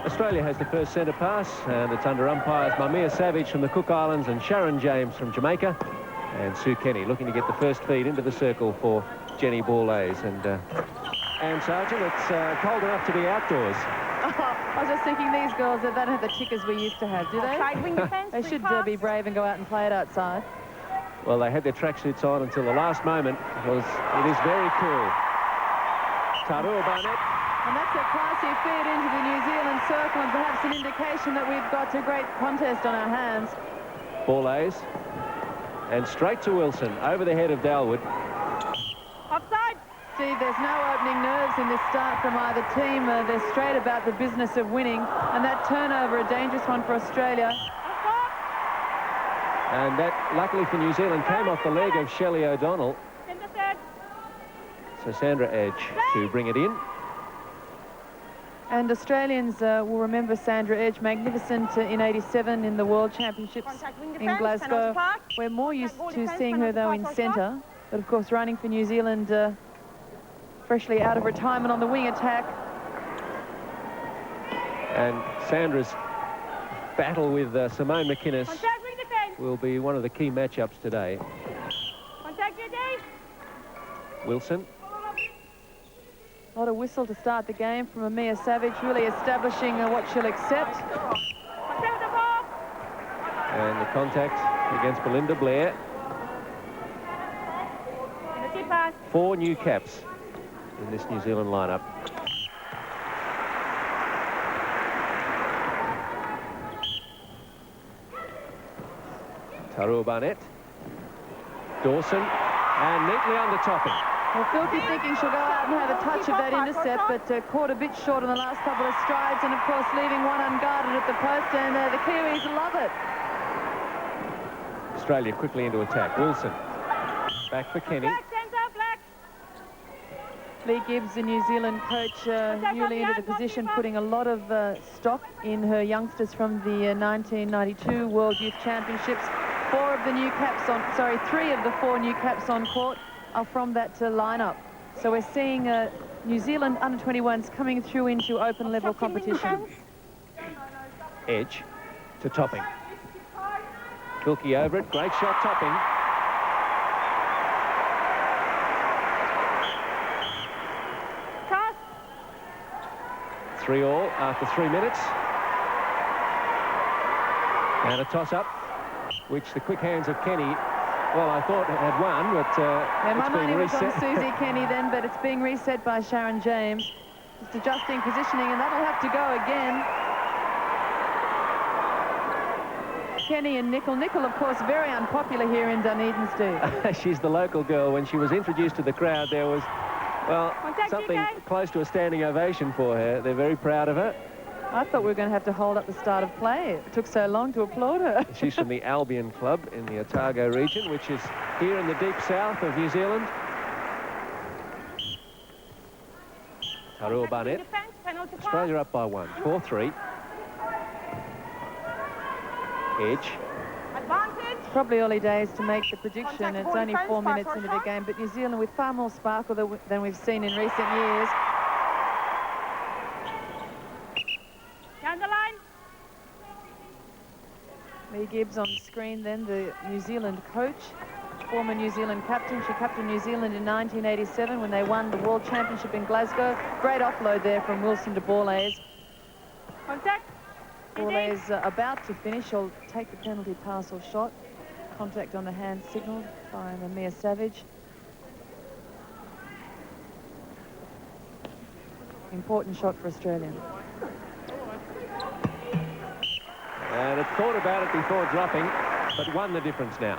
Australia has the first centre pass, and it's under umpires Mamiya Savage from the Cook Islands and Sharon James from Jamaica. And Sue Kenny looking to get the first feed into the circle for Jenny Bourlays. And Sergeant, it's cold enough to be outdoors. I was just thinking, these girls, they don't have the tickers we used to have, do they? They should be brave and go out and play it outside. Well, they had their tracksuits on until the last moment, because it is very cool. Tarua Barnett. And that's a classy feed into the New Zealand circle, and perhaps an indication that we've got a great contest on our hands. Bourlays. And straight to Wilson, over the head of Dalwood. Offside. Steve, there's no opening nerves in this start from either team. They're straight about the business of winning. And that turnover, a dangerous one for Australia. And that, luckily for New Zealand, came off the leg of Shelley O'Donnell. So Sandra Edge to bring it in. And Australians will remember Sandra Edge, magnificent in '87 in the World Championships in Glasgow. We're more used to seeing her, though, in centre. But, of course, running for New Zealand, freshly out of retirement on the wing attack. And Sandra's battle with Simone McInnes will be one of the key matchups today. Wilson. Not a whistle to start the game from Mamiya Savage, really establishing what she'll accept. And the contact against Belinda Blair. 4 new caps in this New Zealand lineup. Tarua Barnett. Dawson. And neatly undertopping. Well, Filthy thinking she'll go out and have a touch of that intercept, but caught a bit short on the last couple of strides, and, of course, leaving one unguarded at the post, and the Kiwis love it. Australia quickly into attack. Wilson. Back for Kenny. Lee Gibbs, the New Zealand coach, newly into the position, putting a lot of stock in her youngsters from the 1992 World Youth Championships. 3 of the 4 new caps on court are from that lineup. So we're seeing New Zealand under-21s coming through into open-level competition. Edge to Topping. Kilkie over it. Great shot, Topping. Toss. 3-all after 3 minutes. And a toss-up, which the quick hands of Kenny, well, I thought had won, but my it's money been was reset. on Susie Kenny then, but it's being reset by Sharon James. Just adjusting positioning, and that'll have to go again. Kenny and Nicol. Nicol, of course, very unpopular here in Dunedin, Steve. She's the local girl. When she was introduced to the crowd, there was, well, something close to a standing ovation for her. They're very proud of her. I thought we were going to have to hold up the start of play. It took so long to applaud her. She's from the Albion Club in the Otago region, which is here in the deep south of New Zealand. Tarua Barnett. Australia up by 1. 4-3. Edge. Advantage. Probably early days to make the prediction. It's only 4 minutes into the game, but New Zealand with far more sparkle than we've seen in recent years. Down the line. Lee Gibbs on the screen then, the New Zealand coach, former New Zealand captain. She captained New Zealand in 1987 when they won the World Championship in Glasgow. Great offload there from Wilson to Bourlays. Contact. Bourlays about to finish. She'll take the penalty pass or shot. Contact on the hand signalled by Mamiya Savage. Important shot for Australia. And it thought about it before dropping, but won the difference now.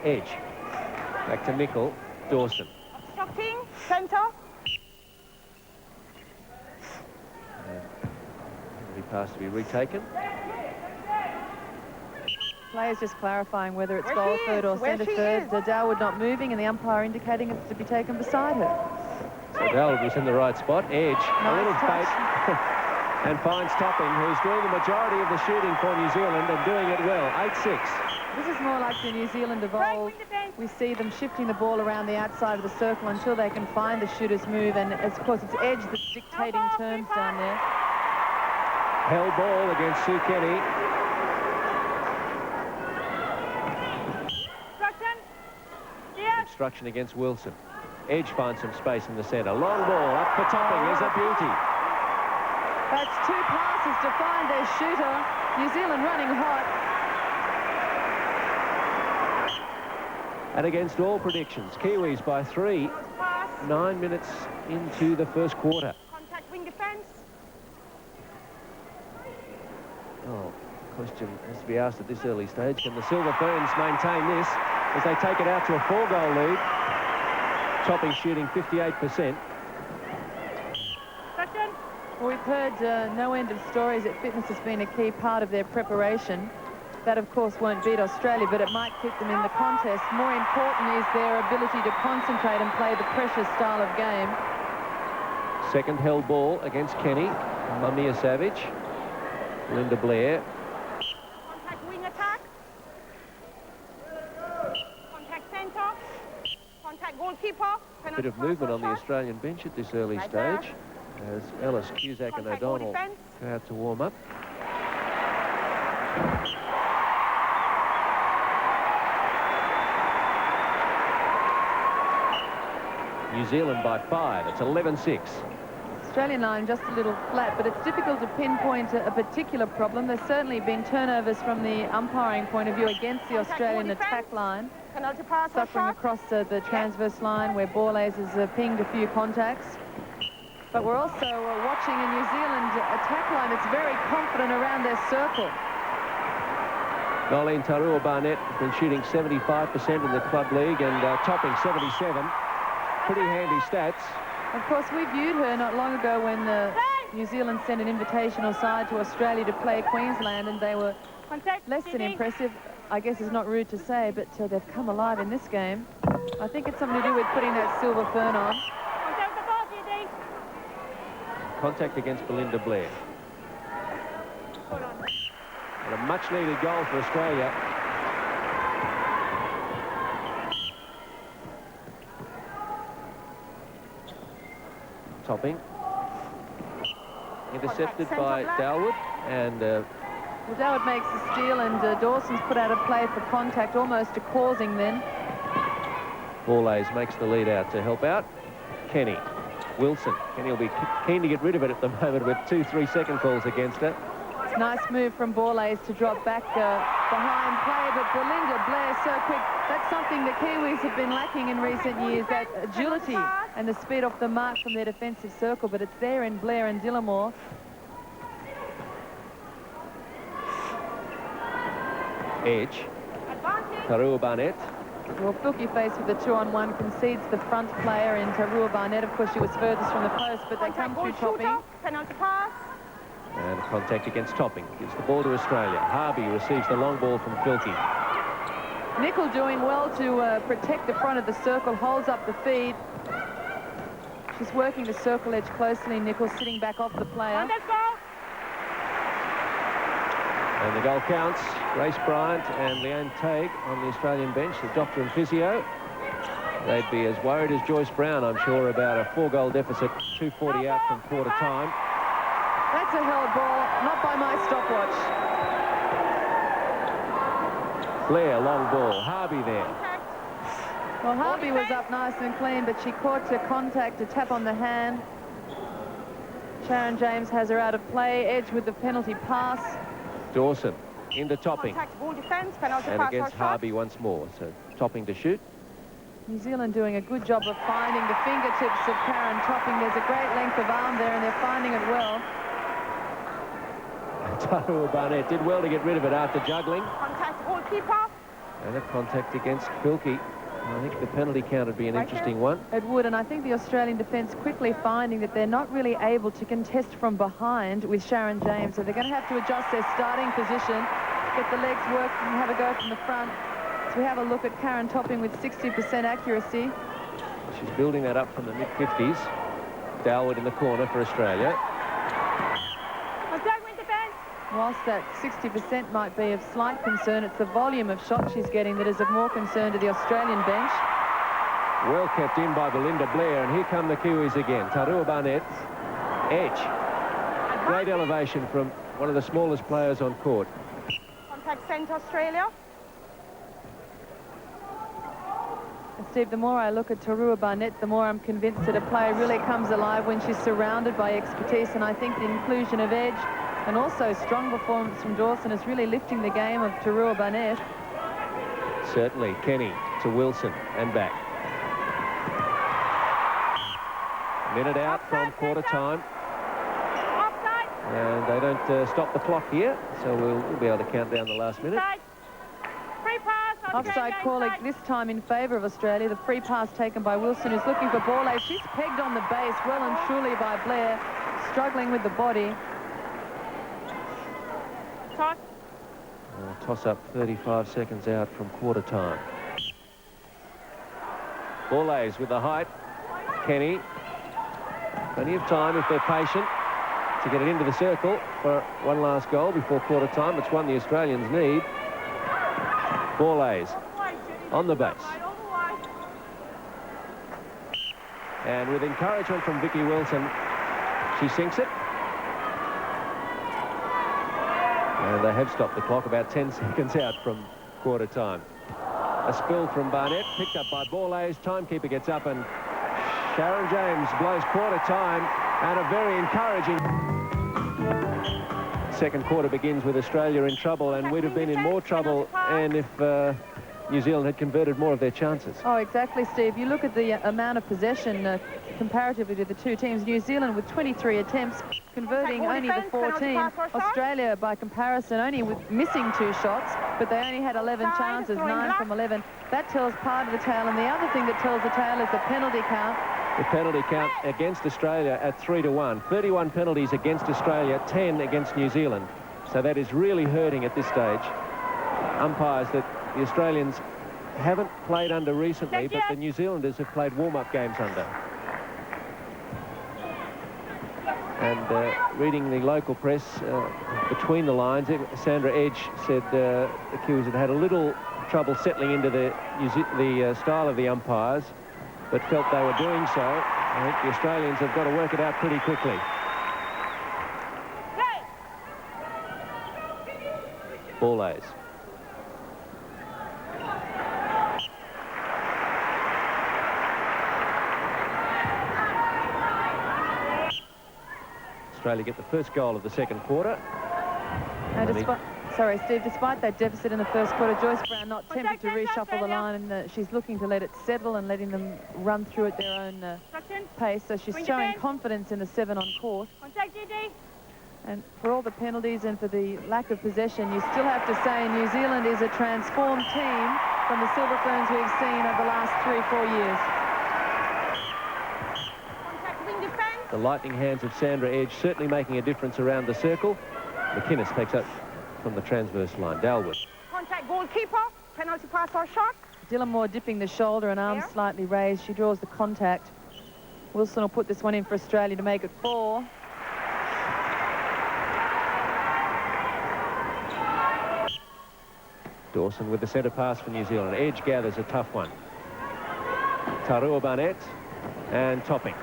Edge. Back to Nicol. Dawson. Shocking. Centre. The pass to be retaken. Players just clarifying whether it's goal third or centre third. Darwood not moving, and the umpire indicating it's to be taken beside her. So Darwood was in the right spot. Edge. Nice a little touch. bait. And finds Topping, who's doing the majority of the shooting for New Zealand and doing it well. 8-6. This is more like the New Zealand of old. We see them shifting the ball around the outside of the circle until they can find the shooter's move. And, of course, it's Edge that's dictating terms down there. Held ball against Sue Kenny. Obstruction against Wilson. Edge finds some space in the centre. Long ball up for Topping is a beauty. That's 2 passes to find their shooter. New Zealand running hot. And against all predictions, Kiwis by 3, 9 minutes into the first quarter. Contact wing defence. Oh, question has to be asked at this early stage. Can the Silver Ferns maintain this as they take it out to a 4-goal lead? Topping shooting 58%. Well, we've heard no end of stories that fitness has been a key part of their preparation. That, of course, won't beat Australia, but it might keep them in the contest. More important is their ability to concentrate and play the pressure style of game. Second held ball against Kenny. Mamiya Savage. Linda Blair. Contact wing attack. Contact centre. Contact goalkeeper. Bit of movement on the Australian bench at this early stage as Ellis, Cusack and O'Donnell go out to warm up. New Zealand by 5. It's 11-6. Australian line just a little flat, but it's difficult to pinpoint a particular problem. There's certainly been turnovers from the umpiring point of view against the Australian attack line. Suffering across the transverse line where Borlase has pinged a few contacts. But we're also watching a New Zealand attack line that's very confident around their circle. Nolene Tarua Barnett has been shooting 75% in the club league and Topping 77. Pretty handy stats. Of course, we viewed her not long ago when New Zealand sent an invitational side to Australia to play Queensland, and they were less than impressive. I guess it's not rude to say, but they've come alive in this game. I think it's something to do with putting that Silver Fern on. Contact against Belinda Blair. And a much-needed goal for Australia. Topping. Intercepted by Dalwood. And well, Dalwood makes the steal, and Dawson's put out a play for contact, almost a causing then. Borlase makes the lead out to help out. Kenny. Wilson. Kenny will be keen to get rid of it at the moment with 2 3-second calls against her. It's a nice move from Borlase to drop back behind play, but Belinda Blair so quick. That's something the Kiwis have been lacking in recent years, that agility and the speed off the mark from their defensive circle, but it's there in Blair and Dillamore. Edge. Tarua Barnett. Well, Filkey faced with the 2-on-1 concedes the front player in Tarua Barnett. Of course, she was furthest from the post, but they come through Topping. Penalty pass. And contact against Topping. Gives the ball to Australia. Harvey receives the long ball from Filkey. Nickel doing well to protect the front of the circle, holds up the feed. She's working the circle edge closely. Nickel sitting back off the player. And the goal counts. Grace Bryant and Leanne Tague on the Australian bench, the doctor and physio. They'd be as worried as Joyce Brown, I'm sure, about a 4-goal deficit, 2:40 out from quarter time. That's a held ball, not by my stopwatch. Blair, long ball. Harvey there. Well, Harvey was up nice and clean, but she caught to contact, a tap on the hand. Sharon James has her out of play. Edge with the penalty pass. Dawson into Topping. Defense, and against Harvey once more. So Topping to shoot. New Zealand doing a good job of finding the fingertips of Karen Topping. There's a great length of arm there, and they're finding it well. Tarua Barnett did well to get rid of it after juggling. Contact goalkeeper. And a contact against Filkey. I think the penalty count would be an interesting one. It would, and I think the Australian defence quickly finding that they're not really able to contest from behind with Sharon James, so they're going to have to adjust their starting position, get the legs worked and have a go from the front. So we have a look at Karen Topping with 60% accuracy. She's building that up from the mid-50s. Dalwood in the corner for Australia. Whilst that 60% might be of slight concern, it's the volume of shots she's getting that is of more concern to the Australian bench. Well kept in by Belinda Blair, and here come the Kiwis again. Tarua Barnett, edge. Great elevation from one of the smallest players on court. Contact centre, Australia. And Steve, the more I look at Tarua Barnett, the more I'm convinced that a player really comes alive when she's surrounded by expertise, and I think the inclusion of edge and also strong performance from Dawson is really lifting the game of Tarua Barnett. Certainly. Kenny to Wilson and back. Minute out from quarter time. Offside. And they don't stop the clock here, so we'll be able to count down the last minute. Inside. Free pass. Offside Australia call inside. this time in favour of Australia. The free pass taken by Wilson, who's looking for ball aid. She's pegged on the base well and truly by Blair, struggling with the body. Toss. Toss up 35 seconds out from quarter time. Bourlays with the height. Kenny. Plenty of time if they're patient to get it into the circle for one last goal before quarter time. It's one the Australians need. Bourlays on the base. And with encouragement from Vicky Wilson, she sinks it. And they have stopped the clock about 10 seconds out from quarter time. A spill from Barnett, picked up by Bourlays. Timekeeper gets up and Sharon James blows quarter time, and a very encouraging second quarter begins with Australia in trouble, and we'd have been in more trouble and if New Zealand had converted more of their chances. Oh, exactly, Steve. You look at the amount of possession comparatively to the two teams. New Zealand with 23 attempts, converting only the 14. Australia, by comparison, only with missing 2 shots, but they only had 11 chances, 9 from 11. That tells part of the tale, and the other thing that tells the tale is the penalty count. The penalty count against Australia at 3-1. 31 penalties against Australia, 10 against New Zealand. So that is really hurting at this stage. Umpires that the Australians haven't played under recently, but the New Zealanders have played warm-up games under. And reading the local press between the lines, Sandra Edge said the Kiwis had had a little trouble settling into the style of the umpires, but felt they were doing so. I think the Australians have got to work it out pretty quickly. Bourlays. Australia get the first goal of the second quarter. Sorry, Steve, despite that deficit in the first quarter, Joyce Brown not tempted to reshuffle the line, and she's looking to let it settle and letting them run through at their own pace. So she's showing confidence in the 7 on court. And for all the penalties and for the lack of possession, you still have to say New Zealand is a transformed team from the Silver Ferns we've seen over the last 3-4 years. The lightning hands of Sandra Edge certainly making a difference around the circle. McInnes takes up from the transverse line. Dalwood. Contact goalkeeper. Penalty pass or shot. Dylan Moore dipping the shoulder and arms slightly raised. She draws the contact. Wilson will put this one in for Australia to make it 4. Dawson with the centre pass for New Zealand. Edge gathers a tough one. Tarua Barnett and Topping.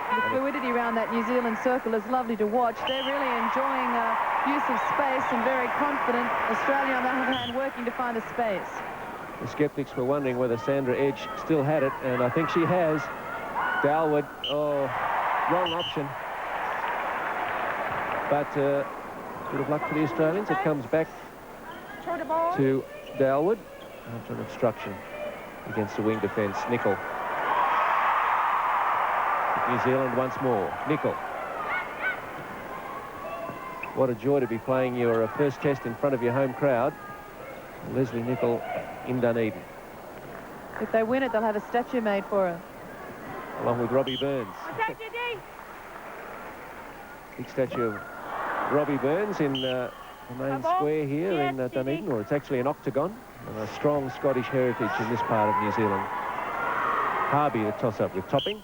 The fluidity around that New Zealand circle is lovely to watch. They're really enjoying use of space and very confident. Australia, on the other hand, working to find a space. The skeptics were wondering whether Sandra Edge still had it, and I think she has. Dalwood, wrong option. But bit of luck for the Australians. It comes back to Dalwood after an obstruction against the wing defence. Nicol. New Zealand once more. Nicol. What a joy to be playing your first test in front of your home crowd. Leslie Nicol in Dunedin. If they win it, they'll have a statue made for her. Along with Robbie Burns. Big statue of Robbie Burns in the main square here in Dunedin, or it's actually an octagon, and a strong Scottish heritage in this part of New Zealand. Harvey, the toss-up with Topping.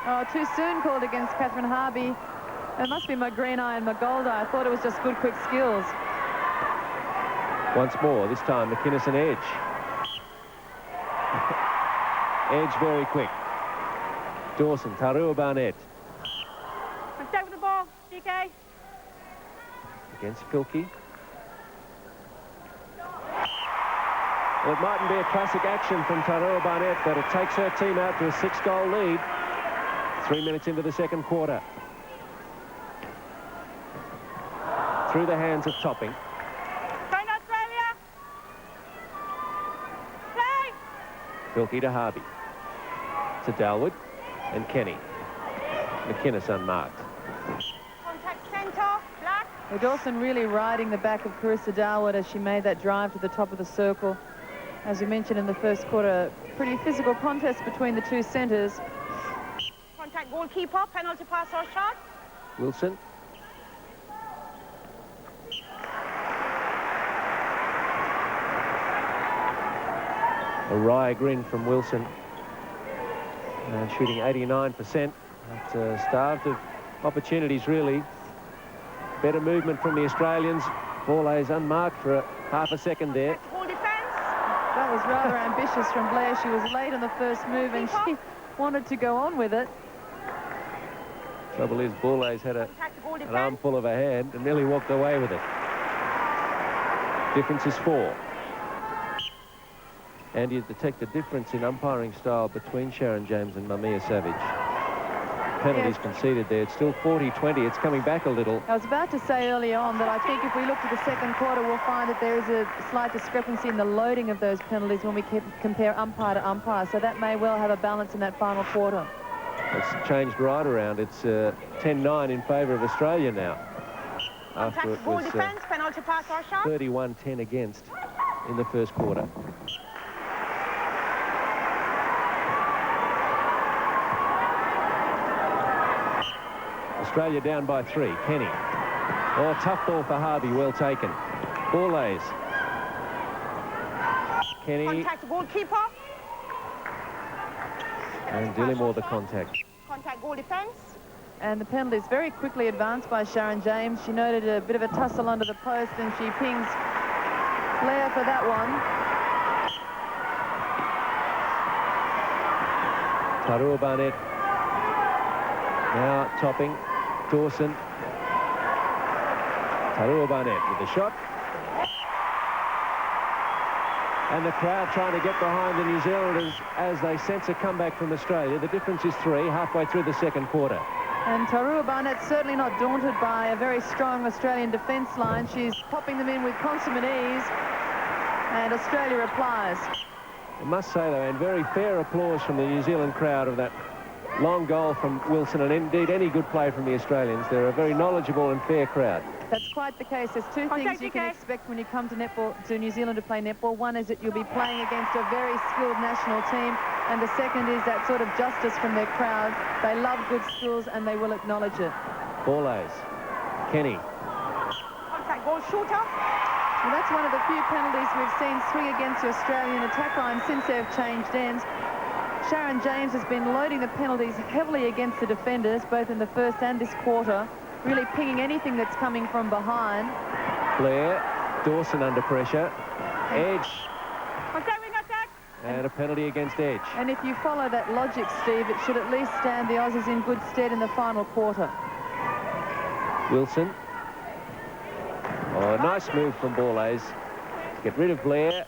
Oh, too soon called against Catherine Harvey. It must be my green eye and my gold eye. I thought it was just good, quick skills. Once more, this time McInnes and Edge. Edge very quick. Dawson, Tarua Barnett. Stay with the ball, DK. Against Filkey. Well, it mightn't be a classic action from Tarua Barnett, but it takes her team out to a 6-goal lead. 3 minutes into the second quarter. Through the hands of Topping. Going Australia. Play. Filkey to Harvey. To Dalwood and Kenny. McInnes unmarked. Contact centre. Black. Well, Dawson really riding the back of Carissa Darwood as she made that drive to the top of the circle. As we mentioned in the first quarter, pretty physical contest between the two centres. Contact goalkeeper. Penalty pass or shot. Wilson. A wry grin from Wilson. Shooting 89%. But, starved of opportunities, really. Better movement from the Australians. Borlase unmarked for half a second there. Goal defence. That was rather ambitious from Blair. She was late on the first move and she wanted to go on with it. Trouble is, Borlase had Contact goal an defence. armful of her hand and nearly walked away with it. Difference is 4. And you detect a difference in umpiring style between Sharon James and Mamiya Savage. Penalties conceded there. It's still 40-20. It's coming back a little. I was about to say early on that I think if we look at the second quarter, we'll find that there is a slight discrepancy in the loading of those penalties when we compare umpire to umpire. So that may well have a balance in that final quarter. It's changed right around. It's 10-9 in favour of Australia now. After Contact it goal was defence. Penalty pass or shot. 31-10 against in the first quarter. Australia down by 3. Kenny. Oh, tough ball for Harvey. Well taken. Borlase. Kenny. Contact goalkeeper. And Dillimore the contact. Contact goal defence. And the penalty is very quickly advanced by Sharon James. She noted a bit of a tussle under the post and she pings Blair for that one. Tarua Barnett. Now Topping. Dawson. Tarua Barnett with the shot. And the crowd trying to get behind the New Zealanders as they sense a comeback from Australia. The difference is 3 halfway through the second quarter. And Tarua Barnett certainly not daunted by a very strong Australian defence line. She's popping them in with consummate ease. And Australia replies. I must say, though, and very fair applause from the New Zealand crowd of that long goal from Wilson, and indeed any good play from the Australians. They're a very knowledgeable and fair crowd. That's quite the case. There's two things you can expect when you come to netball, to New Zealand to play netball. One is that you'll be playing against a very skilled national team, and the second is that sort of justice from their crowd. They love good skills and they will acknowledge it. Borlase. Kenny. Contact goal shooter. Well, that's one of the few penalties we've seen swing against the Australian attack line since they've changed ends. Sharon James has been loading the penalties heavily against the defenders, both in the first and this quarter, really pinging anything that's coming from behind. Blair. Dawson under pressure. Edge. Attack. And a penalty against Edge. And if you follow that logic, Steve, it should at least stand the Aussies in good stead in the final quarter. Wilson. Oh, nice move from Borlase. Get rid of Blair.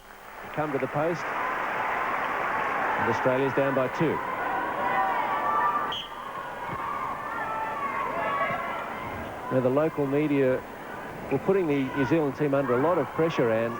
Come to the post. And Australia's down by 2. Now, the local media were putting the New Zealand team under a lot of pressure, and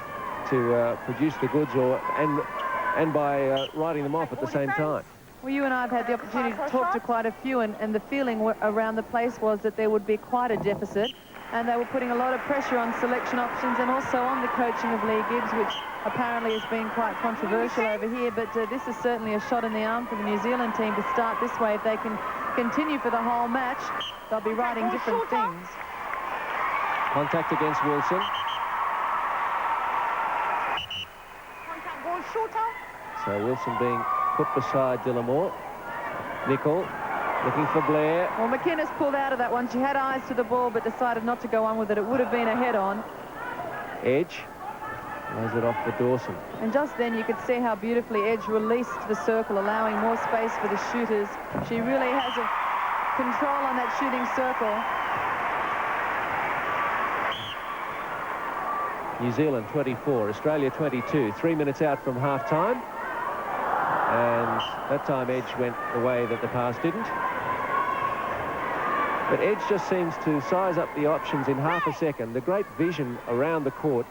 to produce the goods, and by writing them off at the same time. Well, you and I have had the opportunity to talk to quite a few, and the feeling around the place was that there would be quite a deficit, and they were putting a lot of pressure on selection options and also on the coaching of Lee Gibbs, which apparently has been quite controversial over here. But this is certainly a shot in the arm for the New Zealand team to start this way. If they can continue for the whole match, they'll be writing different things. Contact against Wilson. Contact goal shooter. So Wilson being put beside Dillimore. Nicol. Looking for Blair. Well, McInnes pulled out of that one. She had eyes to the ball but decided not to go on with it. It would have been a head-on. Edge. Lays it off for Dawson. And just then you could see how beautifully Edge released the circle, allowing more space for the shooters. She really has a control on that shooting circle. New Zealand 24, Australia 22. 3 minutes out from half-time. And that time Edge went the way that the pass didn't. But Edge just seems to size up the options in half a second. The great vision around the court.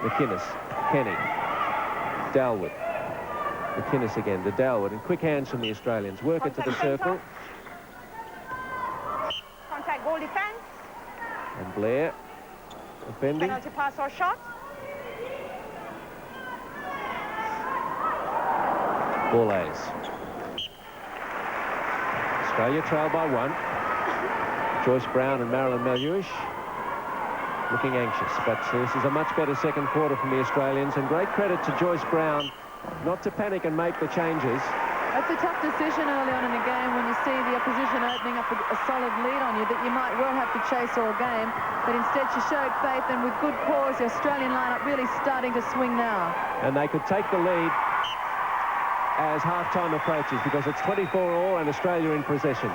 McInnes, Kenny, Dalwood. McInnes again to Dalwood. And quick hands from the Australians. Work it to the circle. Contact goal defense. And Blair defending. Penalty pass or shot. Bourlays. Australia trail by 1. Joyce Brown and Marilyn Maluish looking anxious, but this is a much better second quarter from the Australians, and great credit to Joyce Brown not to panic and make the changes. That's a tough decision early on in the game when you see the opposition opening up a solid lead on you that you might well have to chase all game, but instead she showed faith, and with good cause the Australian lineup really starting to swing now. And they could take the lead as half-time approaches, because it's 24-all and Australia in possession.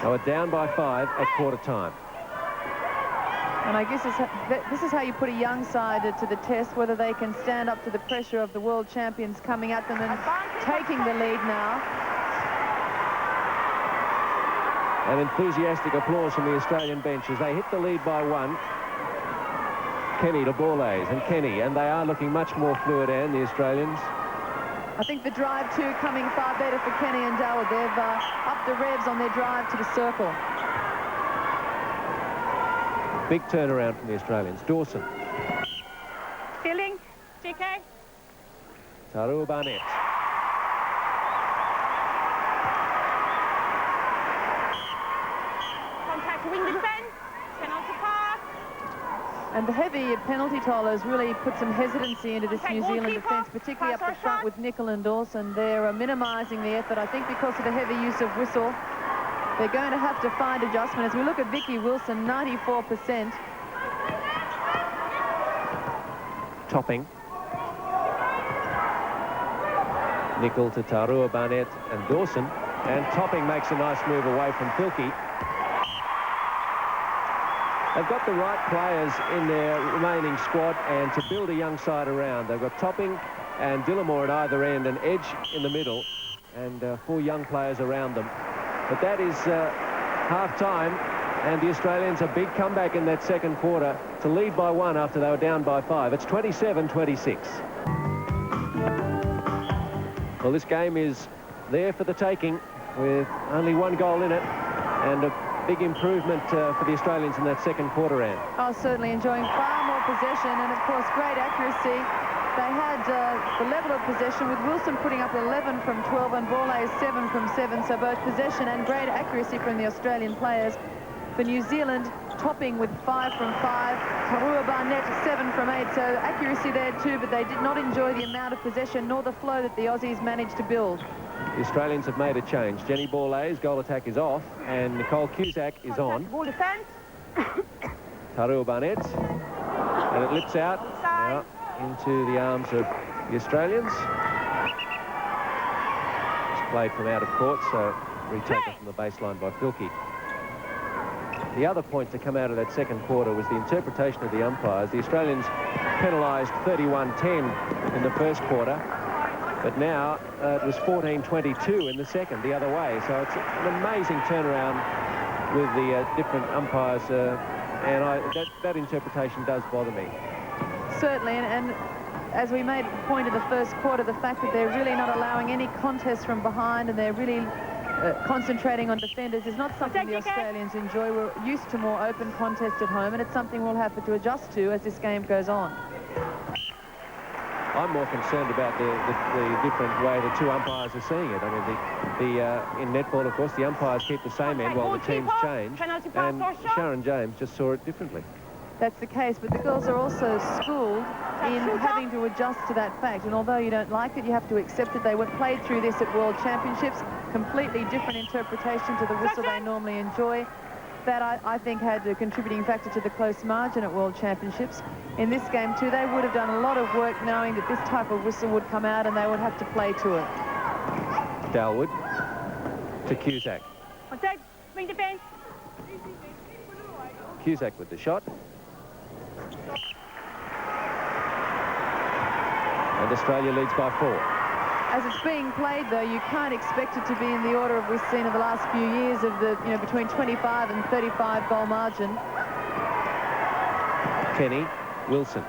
They were down by 5 at quarter-time. And I guess this is how you put a young side to the test, whether they can stand up to the pressure of the world champions coming at them and taking the lead now. An enthusiastic applause from the Australian bench as they hit the lead by 1. Kenny to Bourlays, and they are looking much more fluid, and the Australians. I think the drive too coming far better for Kenny and Dalwood. They've upped the revs on their drive to the circle. Big turnaround from the Australians. Dawson. Stealing. TK. Tarua Barnett. Contact wing defense. Penalty pass. And the heavy penalty toll has really put some hesitancy into this New Zealand defence, particularly up the front with Nicol and Dawson. They're minimising the effort, I think, because of the heavy use of whistle. They're going to have to find adjustment. As we look at Vicky Wilson, 94%. Topping. Nicol to Tarua Barnett and Dawson. And Topping makes a nice move away from Filkey. They've got the right players in their remaining squad, and to build a young side around. They've got Topping and Dillamore at either end, and Edge in the middle, and 4 young players around them. But that is half-time, and the Australians a big comeback in that second quarter to lead by 1 after they were down by 5. It's 27-26. Well, this game is there for the taking with only 1 goal in it, and a big improvement for the Australians in that second quarter, Anne. Oh, certainly enjoying far more possession, and of course great accuracy. They had the level of possession with Wilson putting up 11 from 12 and Bourlays 7 from 7, so both possession and great accuracy from the Australian players. For New Zealand, Topping with 5 from 5, Tarua Barnett 7 from 8, so accuracy there too, but they did not enjoy the amount of possession nor the flow that the Aussies managed to build. The Australians have made a change. Jenny Bourlays' goal attack is off, and Nicole Cusack is on. Goal defense. Tarua Barnett, and it lips out now into the arms of the Australians. It's played from out of court, so retaken from the baseline by Filkey. The other point to come out of that second quarter was the interpretation of the umpires. The Australians penalised 31-10 in the first quarter, but now it was 14-22 in the second, the other way. So it's an amazing turnaround with the different umpires, and that interpretation does bother me. Certainly, and as we made the point in the first quarter, the fact that they're really not allowing any contests from behind, and they're really concentrating on defenders is not something the Australians enjoy. We're used to more open contests at home, and it's something we'll have to adjust to as this game goes on. I'm more concerned about the different way the 2 umpires are seeing it. I mean, in netball, of course, the umpires keep the same end while the teams change, and Sharon James just saw it differently. that's the case, but the girls are also schooled in having to adjust to that fact. And although you don't like it, you have to accept it. They were played through this at World Championships, completely different interpretation to the whistle they normally enjoy. That, I think, had a contributing factor to the close margin at World Championships. In this game, too, they would have done a lot of work knowing that this type of whistle would come out and they would have to play to it. Dalwood to Cusack. Swing defence. Cusack with the shot. And Australia leads by 4. As it's being played, though, you can't expect it to be in the order of we've seen in the last few years of the, between 25 and 35 goal margin. Kenny, Wilson.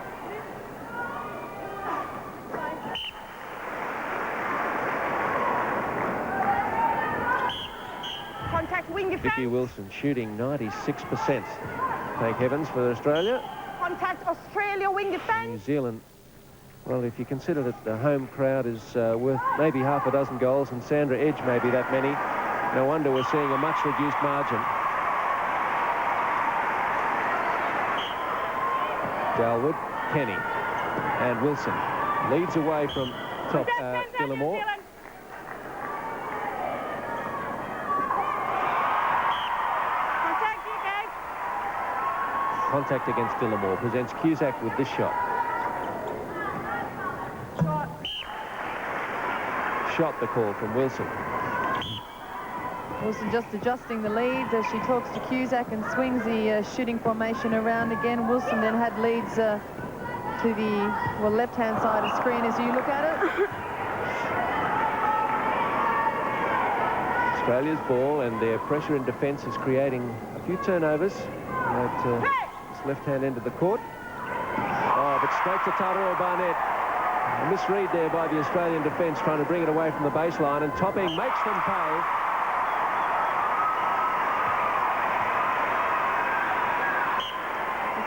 Contact wing defence. Vicky Wilson shooting 96%. Thank heavens for Australia. Contact Australia wing defence. New Zealand. Well, if you consider that the home crowd is worth maybe half a dozen goals and Sandra Edge maybe that many, no wonder we're seeing a much reduced margin. Dalwood, Kenny, and Wilson leads away from top Dillamore. Contact against Dillamore presents Cusack with this shot. Shot, the call from Wilson. Wilson just adjusting the leads as she talks to Cusack and swings the shooting formation around again. Wilson then had leads to the left-hand side of screen as you look at it. Australia's ball, and their pressure in defence is creating a few turnovers at this left-hand end of the court. Oh, but straight to Taurua Barnett. A misread there by the Australian defence, trying to bring it away from the baseline, and Topping makes them pay.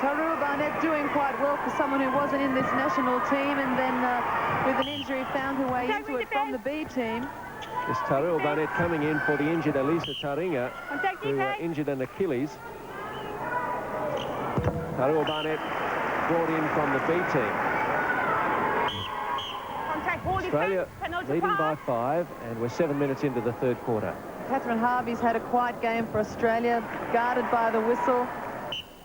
Taurua Barnett doing quite well for someone who wasn't in this national team, and then with an injury found her way into it from the B team. This Taurua Barnett coming in for the injured Elisa Taringa, who injured an Achilles. Taurua Barnett brought in from the B team. Australia leading by 5, and we're 7 minutes into the third quarter. Catherine Harvey's had a quiet game for Australia, guarded by the whistle,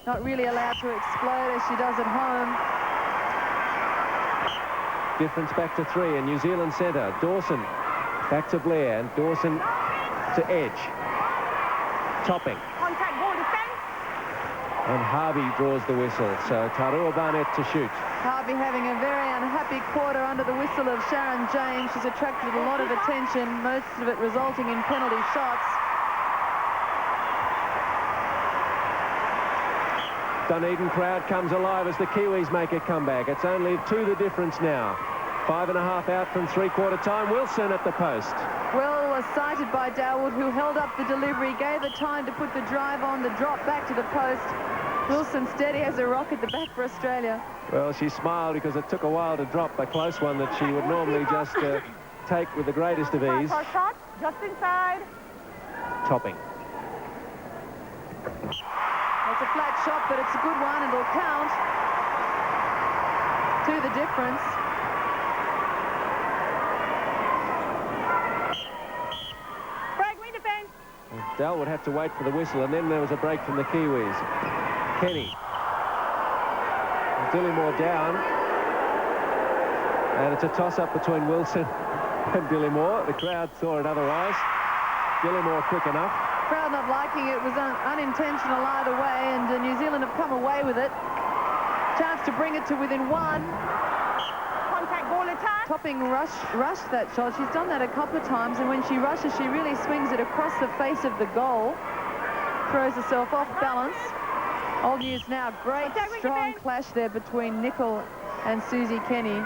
not really allowed to explode as she does at home. Difference back to 3, and New Zealand centre, Dawson back to Blair, and Dawson to Edge. Topping. Contact ball defence. And Harvey draws the whistle, so Taurua Barnett to shoot. Harvey having a very unhappy quarter under the whistle of Sharon James. She's attracted a lot of attention, most of it resulting in penalty shots. Dunedin crowd comes alive as the Kiwis make a comeback. It's only 2 the difference now. 5.5 out from three-quarter time. Wilson at the post. Well sighted by Dalwood, who held up the delivery, gave her time to put the drive on, the drop back to the post. Wilson steady as a rock at the back for Australia. Well, she smiled because it took a while to drop a close one that she would normally just take with the greatest of ease. Shot, just inside. Topping. It's a flat shot, but it's a good one, and it'll count. 2 the difference. Break, wing defence. Dell would have to wait for the whistle, and then there was a break from the Kiwis. Kenny. Dillamore down. And it's a toss-up between Wilson and Dillamore. The crowd saw it otherwise. Dillamore quick enough. Crowd not liking it. Was unintentional either way, and New Zealand have come away with it. Chance to bring it to within 1. Contact ball attack. Topping rushed that shot. She's done that a couple of times, and when she rushes, she really swings it across the face of the goal. Throws herself off balance. Old news now. Great, strong clash there between Nicol and Susie Kenny.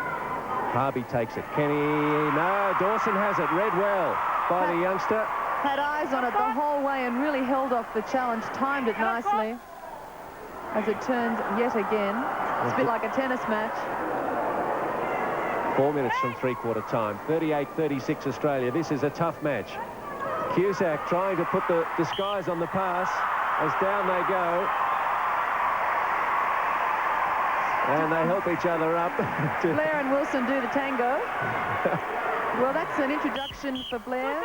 Harvey takes it. Kenny, no, Dawson has it. Read well by the youngster. Had eyes on it the whole way and really held off the challenge. Timed it nicely. As it turns yet again. It's a bit like a tennis match. 4 minutes from three-quarter time. 38-36 Australia. This is a tough match. Cusack trying to put the disguise on the pass as down they go. And they help each other up. Blair and Wilson do the tango. Well, that's an introduction for Blair.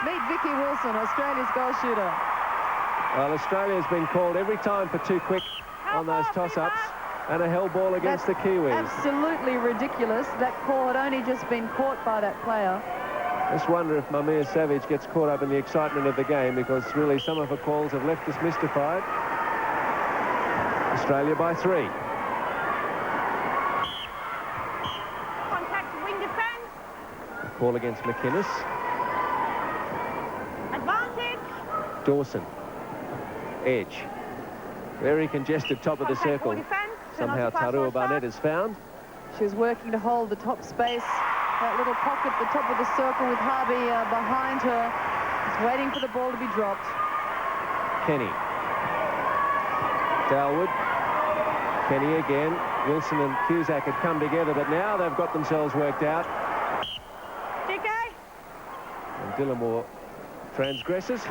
Meet Vicky Wilson, Australia's goal shooter. Well, Australia's been called every time for too quick on those toss-ups, and a hell ball against the Kiwis. Absolutely ridiculous. That call had only just been caught by that player. Just wonder if Mamia Savage gets caught up in the excitement of the game, because really some of her calls have left us mystified. Australia by 3. Contact wing defense. A call against McInnes. Advantage. Dawson. Edge. Very congested top of the Contact circle. ball defense. Somehow Tarua Barnett is found. She was working to hold the top space. That little pocket at the top of the circle with Harvey behind her. Just waiting for the ball to be dropped. Kenny. Dalwood. Kenny again. Wilson and Cusack had come together, but now they've got themselves worked out. DK. And Dillamore transgresses.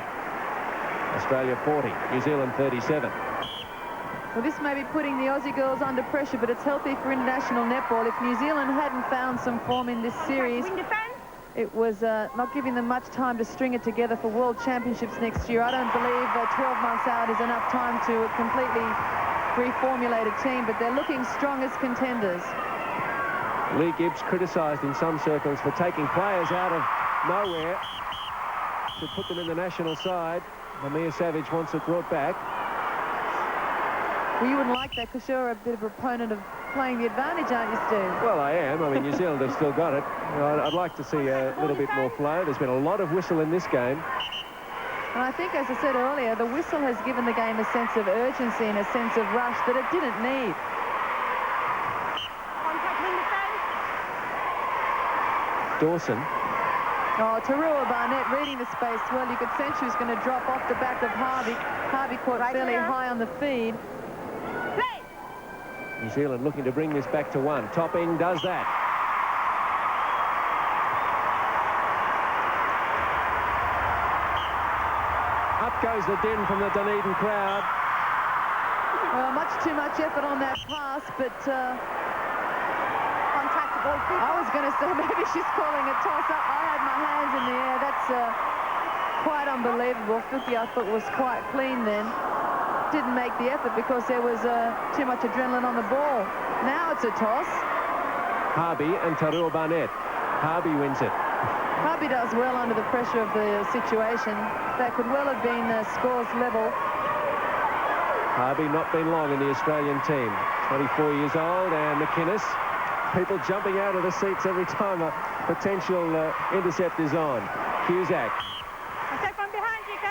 Australia 40, New Zealand 37. Well, this may be putting the Aussie girls under pressure, but it's healthy for international netball. If New Zealand hadn't found some form in this series, Wing defense. it was not giving them much time to string it together for World Championships next year. I don't believe 12 months out is enough time to completely reformulate a team, but they're looking strong as contenders. Lee Gibbs criticised in some circles for taking players out of nowhere to put them in the national side. Mamia Savage wants it brought back. Well, you wouldn't like that because you're a bit of a proponent of playing the advantage, aren't you, Steve? Well, I am. I mean, New Zealand have still got it. You know, I'd like to see a little bit more flow. There's been a lot of whistle in this game. And I think, as I said earlier, the whistle has given the game a sense of urgency and a sense of rush that it didn't need. Contact wing defense. Dawson. Oh, Tarua Barnett reading the space well. You could sense she was going to drop off the back of Harvey. Harvey caught fairly high on the feed. Play. New Zealand looking to bring this back to 1. Topping does that. Up goes the din from the Dunedin crowd. Well, much too much effort on that pass, but Contact ball. I was going to say maybe she's calling a toss-up. I had my hands in the air. That's quite unbelievable. Filky, I thought, was quite clean then. Didn't make the effort because there was too much adrenaline on the ball. Now it's a toss. Harvey and Tarua Barnett. Harvey wins it. Harvey does well under the pressure of the situation. That could well have been scores level. Harvey not been long in the Australian team. 24 years old, and McInnes. People jumping out of the seats every time a potential intercept is on. Cusack. Contact from behind, DK.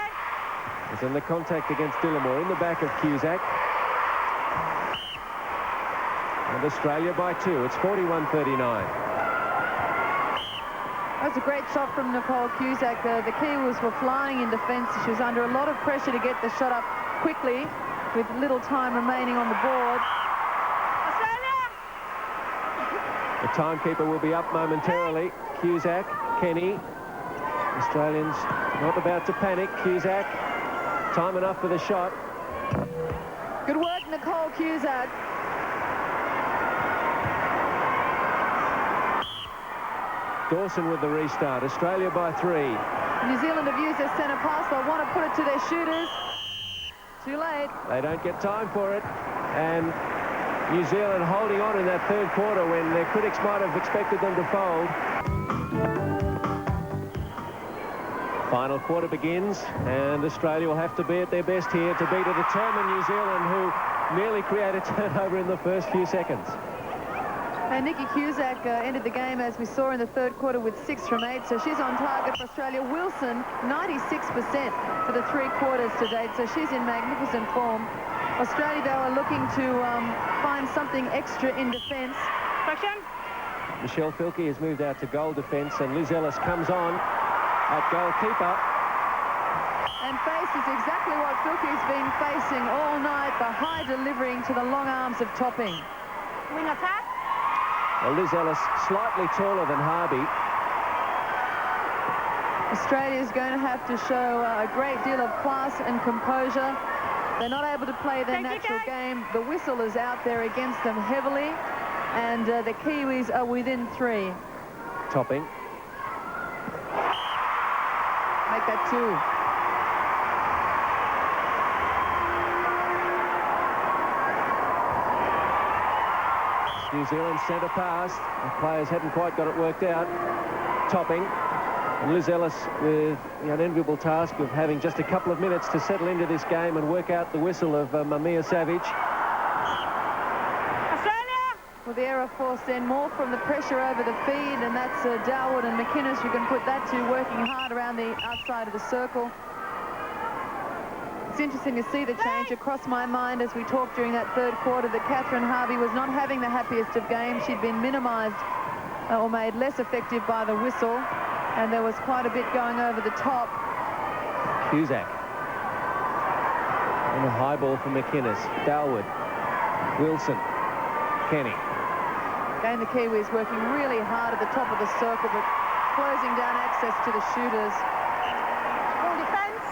Is in the contact against Dillamore in the back of Cusack. And Australia by 2. It's 41-39. That was a great shot from Nicole Cusack. The Kiwis were flying in defence. She was under a lot of pressure to get the shot up quickly with little time remaining on the board. Australia. The timekeeper will be up momentarily. Cusack, Kenny. Australians not about to panic. Cusack, time enough for the shot. Good work, Nicole Cusack. Dawson with the restart. Australia by 3. New Zealand have used their centre pass. They'll want to put it to their shooters. Too late. They don't get time for it. And New Zealand holding on in that third quarter when their critics might have expected them to fold. Final quarter begins, and Australia will have to be at their best here to beat a determined New Zealand who nearly created turnover in the first few seconds. And Nikki Cusack ended the game, as we saw in the third quarter, with 6 from 8, so she's on target for Australia. Wilson, 96% for the 3 quarters to date, so she's in magnificent form. Australia, though, are looking to find something extra in defence. Question. Michelle Filkey has moved out to goal defence, and Liz Ellis comes on at goalkeeper. And faces exactly what Filkey's been facing all night, the high delivering to the long arms of Topping. Wing attack. Well, Liz Ellis slightly taller than Harvey. Australia's going to have to show a great deal of class and composure. They're not able to play their natural game. The whistle is out there against them heavily, and the Kiwis are within 3. Topping. Make that 2. New Zealand centre pass. The players hadn't quite got it worked out. Topping. And Liz Ellis with the unenviable task of having just a couple of minutes to settle into this game and work out the whistle of Mamiya Savage. Australia! Well, the error forced then more from the pressure over the feed, and that's Darwood and McInnes. You can put that to working hard around the outside of the circle. It's interesting to see the change across my mind as we talked during that third quarter that Catherine Harvey was not having the happiest of games. She'd been minimised or made less effective by the whistle, and there was quite a bit going over the top. Cusack. And a high ball from McInnes. Darwood. Wilson. Kenny. Again, the Kiwis working really hard at the top of the circle, but closing down access to the shooters. Full defence.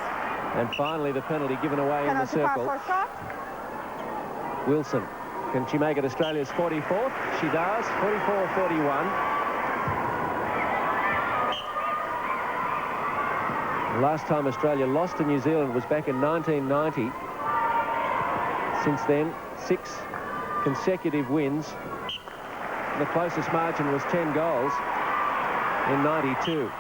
And finally, the penalty given away in the circle. Wilson. Can she make it Australia's 44th? She does. 44-41. The last time Australia lost to New Zealand was back in 1990. Since then, 6 consecutive wins. The closest margin was 10 goals in 92.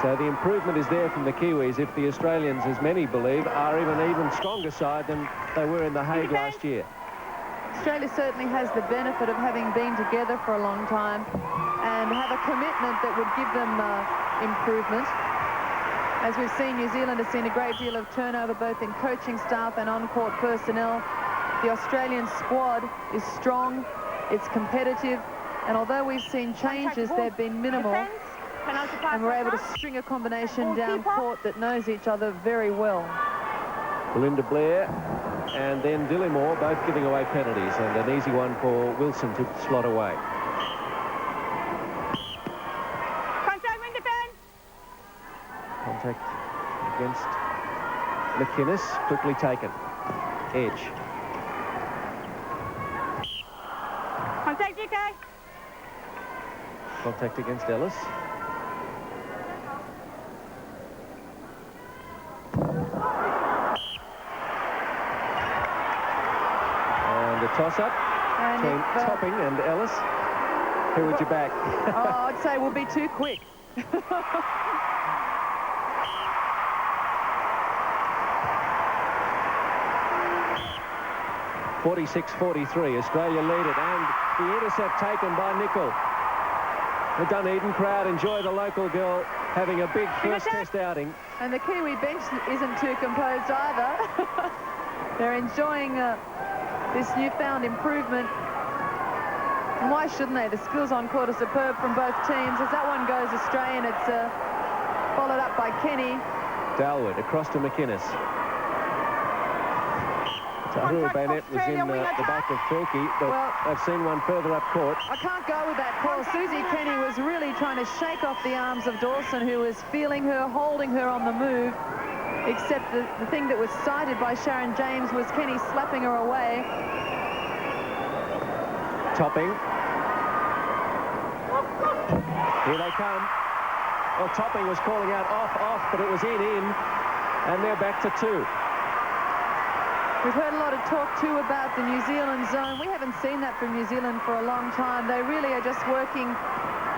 So the improvement is there from the Kiwis if the Australians, as many believe, are even stronger side than they were in The Hague last year. Australia certainly has the benefit of having been together for a long time and have a commitment that would give them improvement. As we've seen, New Zealand has seen a great deal of turnover both in coaching staff and on-court personnel. The Australian squad is strong, it's competitive, and although we've seen changes, they've been minimal. And we're able to string a combination down court that knows each other very well. Belinda Blair and then Dillimore both giving away penalties, and an easy one for Wilson to slot away. Contact wing defence. Contact against McInnes, quickly taken. Edge. Contact UK. Contact against Ellis. And a toss-up between Topping and Ellis. Who would you back? Oh, I'd say we'll be too quick. 46-43, Australia lead it, and the intercept taken by Nicol. The Dunedin crowd enjoy the local girl having a big first test outing. And the Kiwi bench isn't too composed either. They're enjoying this newfound improvement. And why shouldn't they? The skills on court are superb from both teams. As that one goes Australian, it's followed up by Kenny. Dalwood across to McInnes. Tahura Bennett was in the back of Filkey, but I've seen one further up court. I can't go with that call. Susie Kenny was really trying to shake off the arms of Dawson, who was feeling her, holding her on the move. Except the thing that was cited by Sharon James was Kenny slapping her away. Topping. Here they come. Well, Topping was calling out off, but it was in, and they're back to 2. We've heard a lot of talk, too, about the New Zealand zone. We haven't seen that from New Zealand for a long time. They really are just working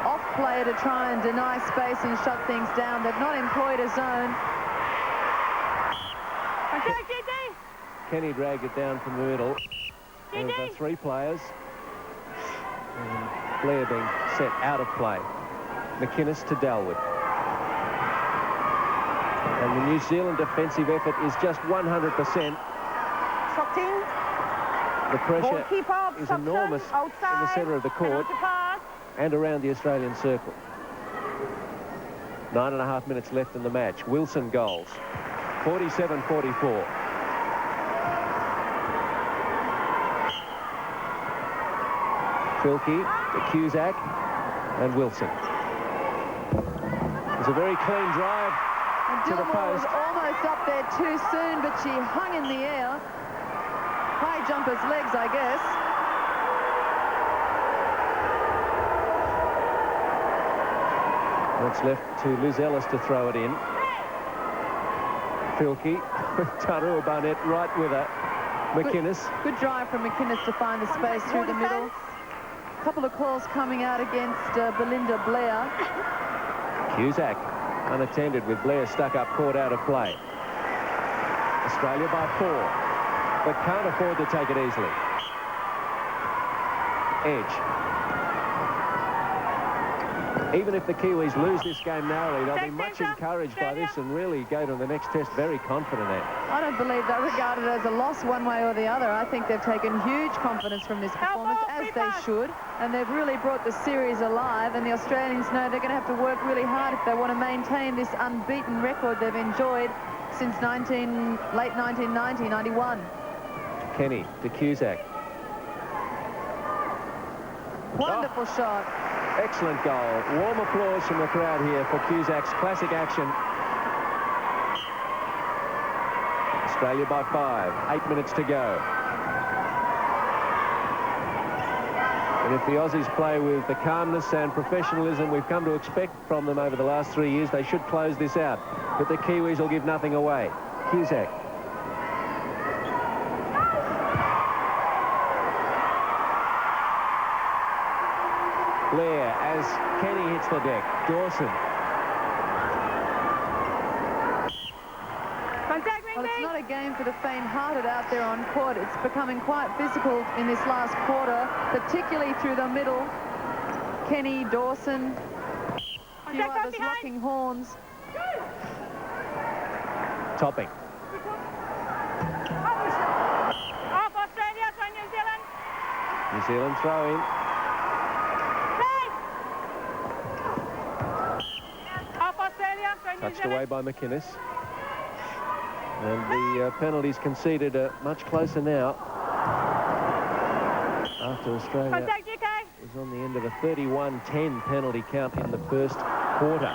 off play to try and deny space and shut things down. They've not employed a zone. Kenny dragged it down from the middle. There's 3 players. And Blair being set out of play. McInnes to Dalwood. And the New Zealand defensive effort is just 100%. The pressure is enormous in the centre of the court and around the Australian circle. 9.5 minutes left in the match. Wilson goals. 47-44. Filkey, Cusack, and Wilson. It's a very clean drive And to the Gilmore was post. almost up there too soon, but she hung in the air. High jumper's legs, I guess. It's left to Liz Ellis to throw it in. Filkey with Taru Barnett right with her. McInnes. Good drive from McInnes to find the space through the middle. A couple of calls coming out against Belinda Blair. Cusack unattended with Blair stuck up, caught out of play. Australia by 4, but can't afford to take it easily. Edge. Even if the Kiwis lose this game narrowly, they'll be much encouraged by this and really go to the next test very confident. I don't believe they're regarded as a loss one way or the other. I think they've taken huge confidence from this performance, as they should, and they've really brought the series alive, and the Australians know they're going to have to work really hard if they want to maintain this unbeaten record they've enjoyed since late 1990, 91. Kenny to Cusack. Wonderful shot. Excellent goal. Warm applause from the crowd here for Cusack's classic action. Australia by 5. 8 minutes to go. And if the Aussies play with the calmness and professionalism we've come to expect from them over the last 3 years, they should close this out. But the Kiwis will give nothing away. Cusack. Blair as Kenny hits the deck. Dawson. Well, it's not a game for the faint-hearted out there on court. It's becoming quite physical in this last quarter, particularly through the middle. Kenny, Dawson, a few others locking horns. Topping. Off Australia, try New Zealand. New Zealand throw in. Touched away by McInnes. And the penalties conceded are much closer now. After Australia was on the end of a 31-10 penalty count in the first quarter.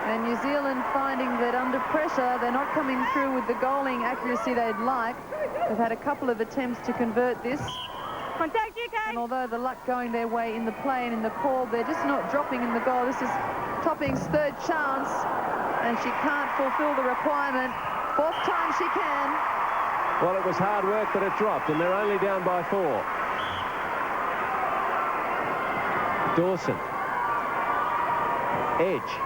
And New Zealand finding that under pressure, they're not coming through with the goaling accuracy they'd like. They've had a couple of attempts to convert this. And although the luck going their way in the play and in the call, they're just not dropping in the goal. This is Topping's third chance, and she can't fulfill the requirement. Fourth time she can. Well, it was hard work, but it dropped, and they're only down by 4. Dawson. Edge.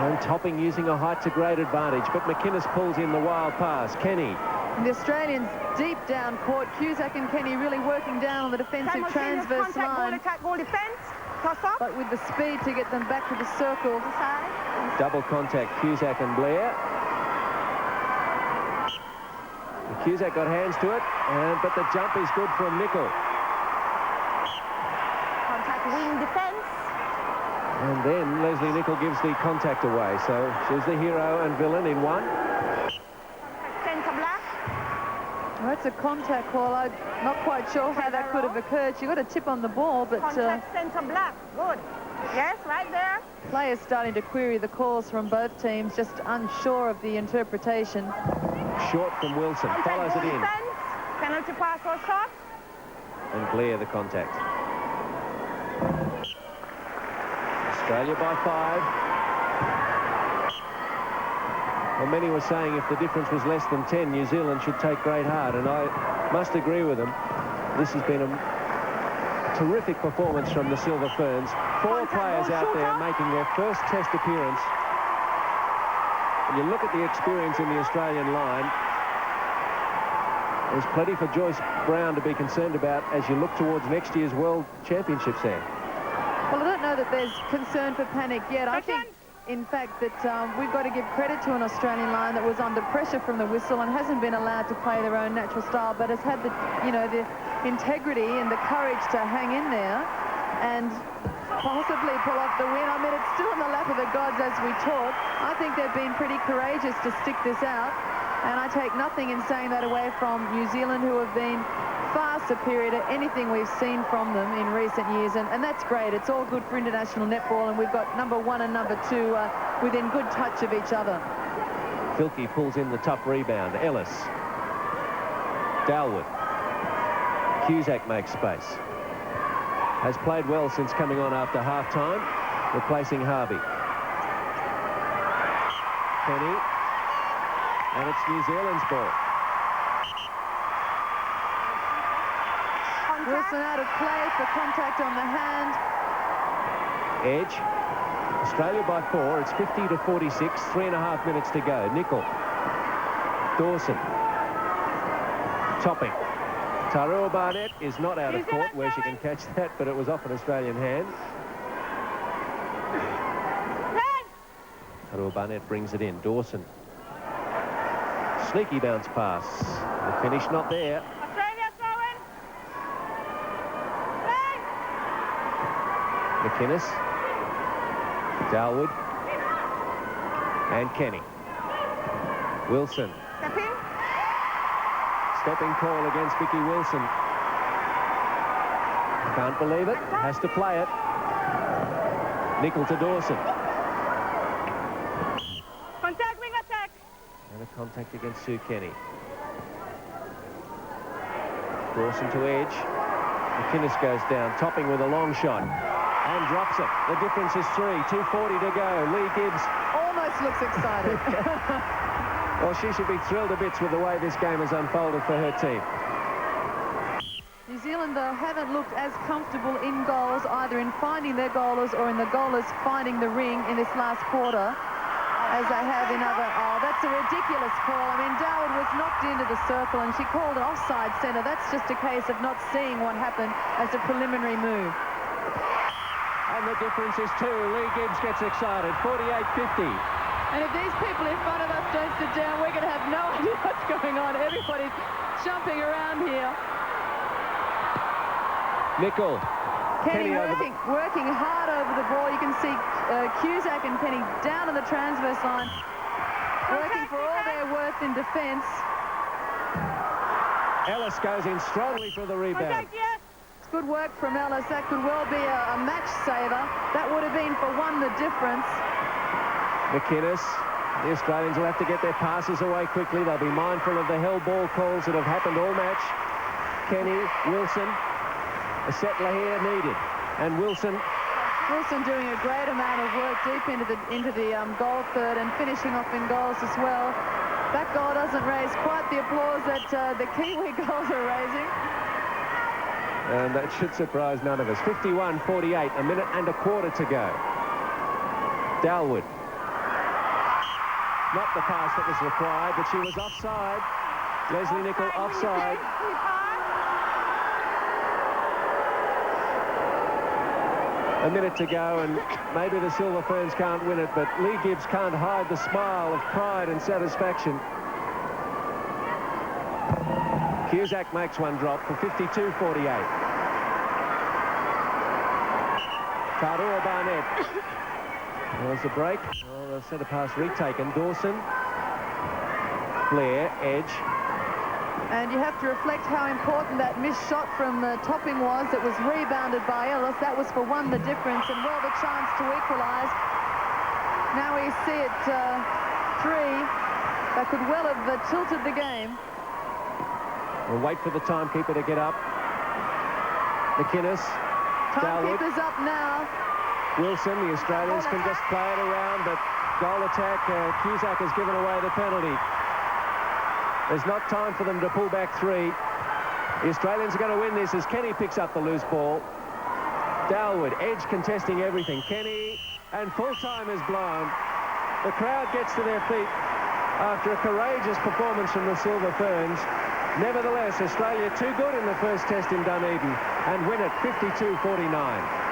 And Topping using a height to great advantage, but McInnes pulls in the wild pass. Kenny. And the Australians deep down court. Cusack and Kenny really working down on the defensive transverse line. Goal defense. But with the speed to get them back to the circle. Double contact, Cusack and Blair. And Cusack got hands to it, but the jump is good from Nicol. Contact wing defense. And then Leslie Nicol gives the contact away. So she's the hero and villain in one. Centre black. Well, that's a contact call. I'm not quite sure how that could have occurred. She got a tip on the ball, but Contact centre black. Good. Yes, right there. Players starting to query the calls from both teams, just unsure of the interpretation. Short from Wilson. Follows it in. Defense. Penalty pass or shot. And Blair the contact. Australia by 5. Well, many were saying if the difference was less than 10, New Zealand should take great heart, and I must agree with them. This has been a terrific performance from the Silver Ferns. 4 players out there making their first test appearance. And you look at the experience in the Australian line, there's plenty for Joyce Brown to be concerned about as you look towards next year's World Championships there. Well, I don't know that there's concern for panic yet. I think, in fact, that we've got to give credit to an Australian line that was under pressure from the whistle and hasn't been allowed to play their own natural style, but has had the, the integrity and the courage to hang in there and possibly pull off the win. I mean, it's still in the lap of the gods as we talk. I think they've been pretty courageous to stick this out. And I take nothing in saying that away from New Zealand, who have been far superior to anything we've seen from them in recent years. And that's great. It's all good for international netball, and we've got number 1 and number 2 within good touch of each other. Filkey pulls in the tough rebound. Ellis. Dalwood. Cusack makes space. Has played well since coming on after half-time, replacing Harvey. Kenny. And it's New Zealand's ball. Wilson out of play for contact on the hand. Edge. Australia by 4. It's 50-46. 3.5 minutes to go. Nickel. Dawson. Topping. Tarua Barnett is not out of court where she can catch that, but it was off an Australian hand. Tarua Barnett brings it in. Dawson. Sneaky bounce pass. The finish not there. Australia throwing. McInnes. Dalwood. And Kenny. Wilson. Stepping call against Vicky Wilson. Can't believe it. Has to play it. Nickel to Dawson. Contact, wing attack. And a contact against Sue Kenny. Dawson to Edge. McInnes goes down, topping with a long shot. And drops it. The difference is 3. 2:40 to go. Lee Gibbs Almost looks excited. Well, she should be thrilled to bits with the way this game has unfolded for her team. New Zealand, though, haven't looked as comfortable in goals, either in finding their goalers or in the goalers finding the ring in this last quarter, as they have in other... Oh, that's a ridiculous call. I mean, Dowd was knocked into the circle and she called an offside centre. That's just a case of not seeing what happened as a preliminary move. And the difference is 2. Lee Gibbs gets excited. 48-50. And if these people in front of us don't sit down, we're going to have no idea what's going on. Everybody's jumping around here. Nickel. Kenny working hard over the ball. You can see Cusack and Kenny down on the transverse line, working for all their worth in defence. Ellis goes in strongly for the rebound. Contact, yes. It's good work from Ellis. That could well be a match saver. That would have been for 1 the difference. McInnes. The Australians will have to get their passes away quickly. They'll be mindful of the hell ball calls that have happened all match. Kenny, Wilson. A settler here needed. And Wilson doing a great amount of work deep into the goal third and finishing off in goals as well. That goal doesn't raise quite the applause that the Kiwi goals are raising. And that should surprise none of us. 51-48, 1 minute and a quarter to go. Dalwood. Not the pass that was required, but she was offside. Leslie Nickel offside. A minute to go, and maybe the Silver Ferns can't win it, but Lee Gibbs can't hide the smile of pride and satisfaction. Cusack makes one drop for 52-48. Tarua Barnett. There's the break. Well, the centre pass retaken. Dawson. Blair, Edge. And you have to reflect how important that missed shot from Topping was. It was rebounded by Ellis. That was for 1 the difference, and well the chance to equalise. Now we see it 3. That could well have tilted the game. We'll wait for the timekeeper to get up. McInnes. Timekeeper's up now. Wilson, the Australians can just play it around, but goal attack, Cusack has given away the penalty. There's not time for them to pull back 3. The Australians are going to win this as Kenny picks up the loose ball. Dalwood, Edge contesting everything. Kenny, and full time is blown. The crowd gets to their feet after a courageous performance from the Silver Ferns. Nevertheless, Australia too good in the first test in Dunedin and win it 52-49.